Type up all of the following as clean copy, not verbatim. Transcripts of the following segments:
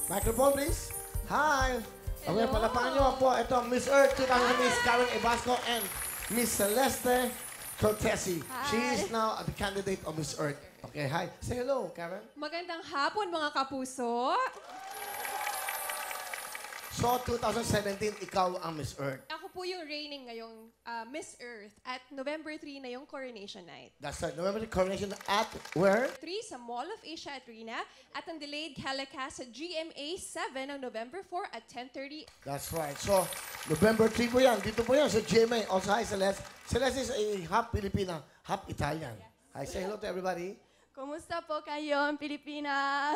Microphone, please. Hi. Okay, palapakan niyo po. Ito, Miss Earth 2000, Miss Karen Ebasco, and Miss Celeste Cortesi. She is now the candidate of Miss Earth. Okay, hi. Say hello, Karen. Magandang hapon, mga kapuso. So, 2017, ikaw ang Miss Earth. Ako po yung reigning ngayong Miss Earth at November 3 na yung coronation night. That's right. November the coronation at where? 3 sa Mall of Asia Arena at ang delayed telecast sa GMA 7 ng November 4 at 10:30. That's right. So, November 3 po yan. Dito po yan sa GMA. Also, hi, Celeste. Celeste is a half Filipina, half Italian. Hi, say hello to everybody. Kumusta po kayo, Pilipina?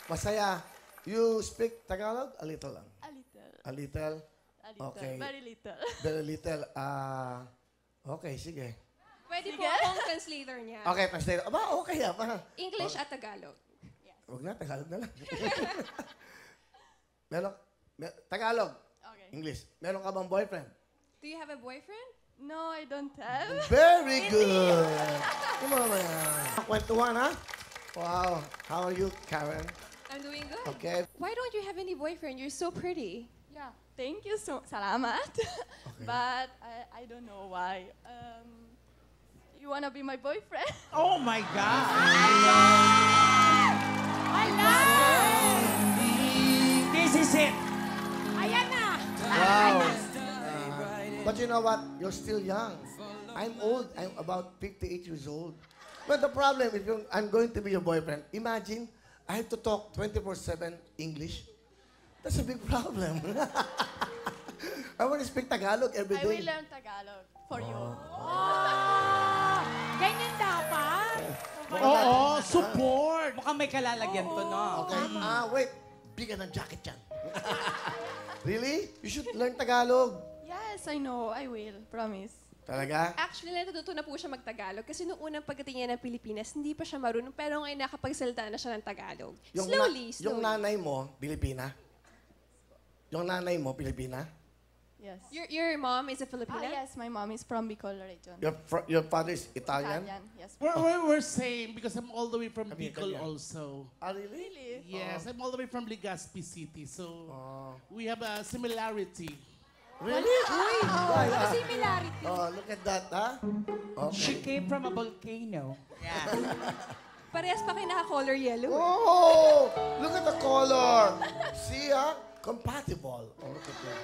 Masaya. You speak Tagalog? A little lang. A little. A little? A little. Okay. Very little. Very little. Okay, sige. Pwede po Sige. akong translator niya. Okay, translate. Aba, okay. English at Tagalog. Huwag na, Tagalog na lang. Tagalog. Okay. English. Meron ka bang boyfriend? Do you have a boyfriend? No, I don't have. Very good. Come on, man. Kwentuhan, ha? Wow. How are you, Karen? I'm doing good. Okay. Why don't you have any boyfriend? You're so pretty. Yeah. Thank you so salamat. But I don't know why. You wanna be my boyfriend? Oh my God! This is it! Wow. But you know what? You're still young. I'm old. I'm about 58 years old. But the problem, if I'm going to be your boyfriend, imagine I have to talk 24/7 English. That's a big problem. I want to speak Tagalog every I day. will learn Tagalog for you. Ganyan dapat. Oo, support! Mukhang may kalalagyan to, no? Okay. Wait. Bigyan ng jacket yan. Really? You should learn Tagalog. Yes, I know. I will. Promise. Talaga? Actually, natututo na po siya mag-Tagalog kasi nung unang pagdating niya ng Pilipinas, hindi pa siya marunong, pero ngayon nakapagsalita na siya ng Tagalog. Slowly. Yung nanay mo, Pilipina? Yung nanay mo, Pilipina? Yes. Your mom is a Filipina? Yes, my mom is from Bicol region. Your father is Italian? Yes. We're same because I'm all the way from Kami Bicol Italian. also. Really? Really? Yes, I'm all the way from Legazpi City. So, we have a similarity. Really? Similarity. Oh, look at that, ha? She Okay. came from a volcano. Parehas pa kayo naka-color yellow. Oh, look at the color. See, ha? Compatible. Oh, look at that.